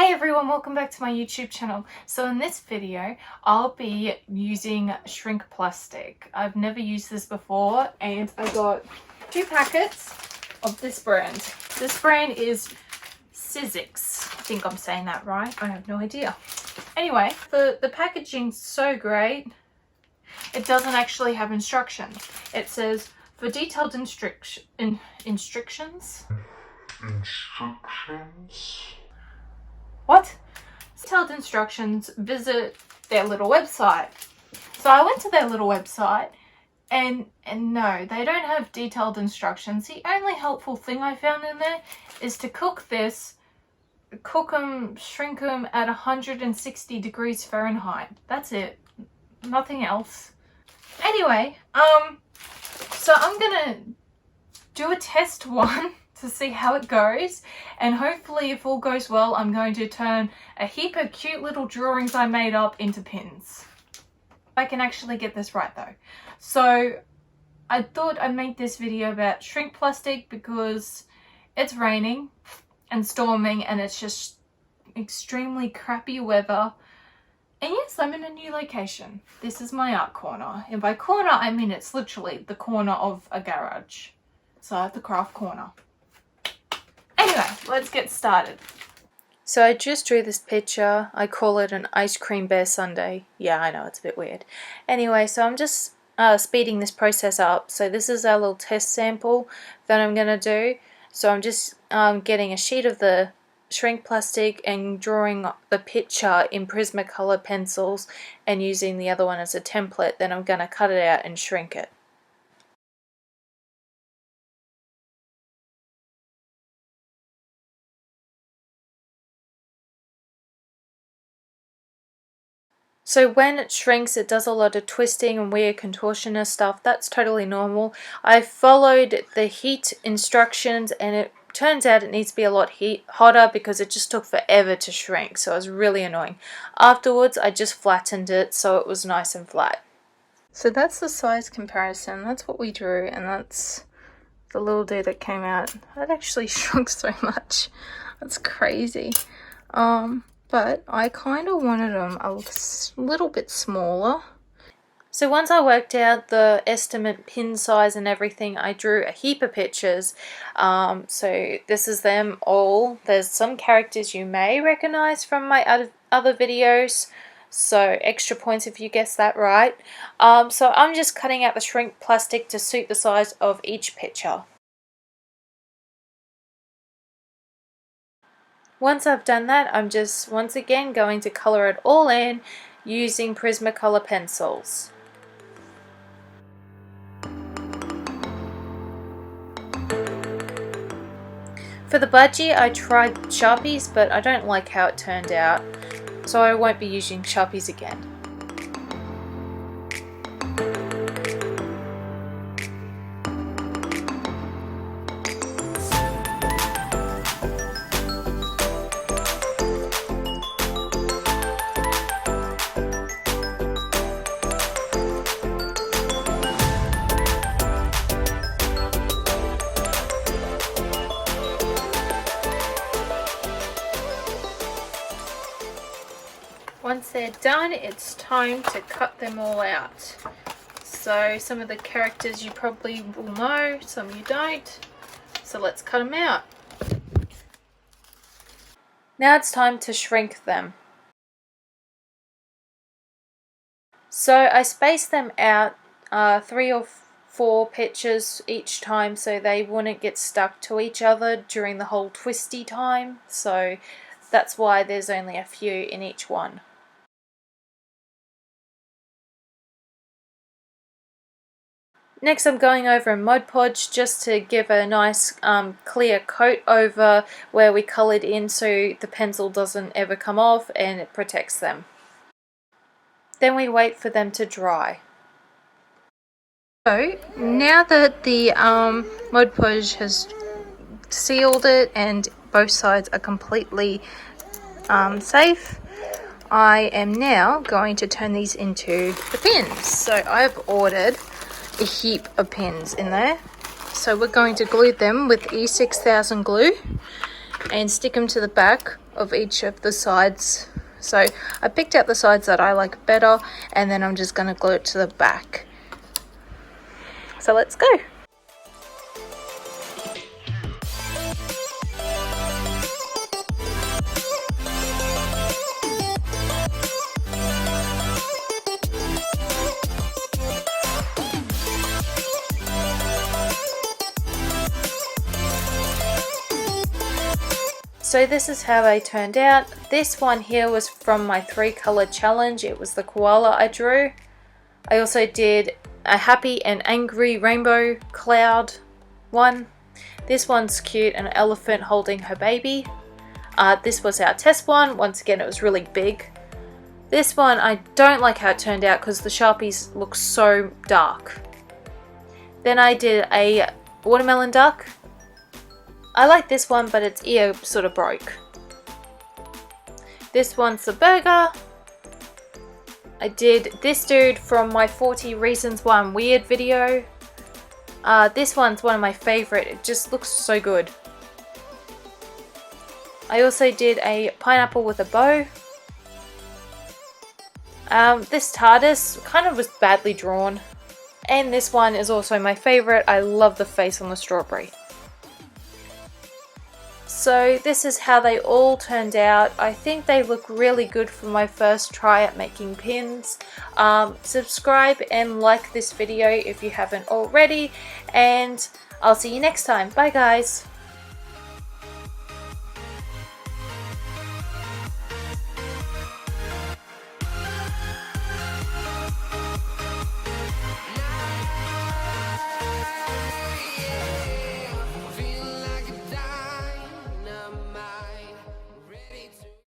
Hey everyone, welcome back to my YouTube channel. So in this video, I'll be using shrink plastic. I've never used this before and I got 2 packets of this brand. This brand is Emxx. I think I'm saying that right. I have no idea. Anyway, the packaging's so great. It doesn't actually have instructions. It says, for detailed instructions? What? Detailed instructions, visit their little website. So I went to their little website and no, they don't have detailed instructions. The only helpful thing I found in there is to cook them, shrink them at 160 degrees Fahrenheit. That's it. Nothing else. Anyway, so I'm gonna do a test one to see how it goes, and hopefully if all goes well I'm going to turn a heap of cute little drawings I made up into pins. I can actually get this right though. So I thought I'd make this video about shrink plastic because it's raining and storming and it's just extremely crappy weather. And yes, I'm in a new location. This is my art corner, and by corner I mean it's literally the corner of a garage. So the craft corner. Anyway, let's get started. So I just drew this picture. I call it an ice cream bear sundae. Yeah, I know, it's a bit weird. Anyway, so I'm just speeding this process up. So this is our little test sample that I'm going to do. So I'm just getting a sheet of the shrink plastic and drawing the picture in Prismacolor pencils and using the other one as a template. Then I'm going to cut it out and shrink it. So when it shrinks, it does a lot of twisting and weird contortionist stuff. That's totally normal. I followed the heat instructions and it turns out it needs to be a lot hotter because it just took forever to shrink. So it was really annoying. Afterwards, I just flattened it so it was nice and flat. So that's the size comparison. That's what we drew, and that's the little dude that came out. That actually shrunk so much. That's crazy. But I kind of wanted them a little bit smaller. So once I worked out the estimate pin size and everything, I drew a heap of pictures. So this is them all. There's some characters you may recognize from my other videos. So extra points if you guessed that right. So I'm just cutting out the shrink plastic to suit the size of each picture. Once I've done that, I'm just once again going to colour it all in using Prismacolor pencils. For the budgie, I tried Sharpies, but I don't like how it turned out, so I won't be using Sharpies again. Once they're done, it's time to cut them all out. So some of the characters you probably will know, some you don't. So let's cut them out. Now it's time to shrink them. So I spaced them out 3 or 4 pictures each time so they wouldn't get stuck to each other during the whole twisty time. So that's why there's only a few in each one. Next I'm going over a Mod Podge just to give a nice clear coat over where we coloured in so the pencil doesn't ever come off and it protects them. Then we wait for them to dry. So now that the Mod Podge has sealed it and both sides are completely safe, I am now going to turn these into the pins. So I've ordered a heap of pins in there. So we're going to glue them with E6000 glue and stick them to the back of each of the sides. So I picked out the sides that I like better, and then I'm just going to glue it to the back. So let's go. So this is how they turned out. This one here was from my 3-color challenge. It was the koala I drew. I also did a happy and angry rainbow cloud one. This one's cute, an elephant holding her baby. This was our test one. Once again, it was really big. This one, I don't like how it turned out because the Sharpies look so dark. Then I did a watermelon duck. I like this one, but its ear sort of broke. This one's the burger. I did this dude from my 40 Reasons Why I'm Weird video. This one's one of my favorite. It just looks so good. I also did a pineapple with a bow. This TARDIS kind of was badly drawn. And this one is also my favorite. I love the face on the strawberry. So this is how they all turned out. I think they look really good for my first try at making pins. Subscribe and like this video if you haven't already, and I'll see you next time. Bye guys!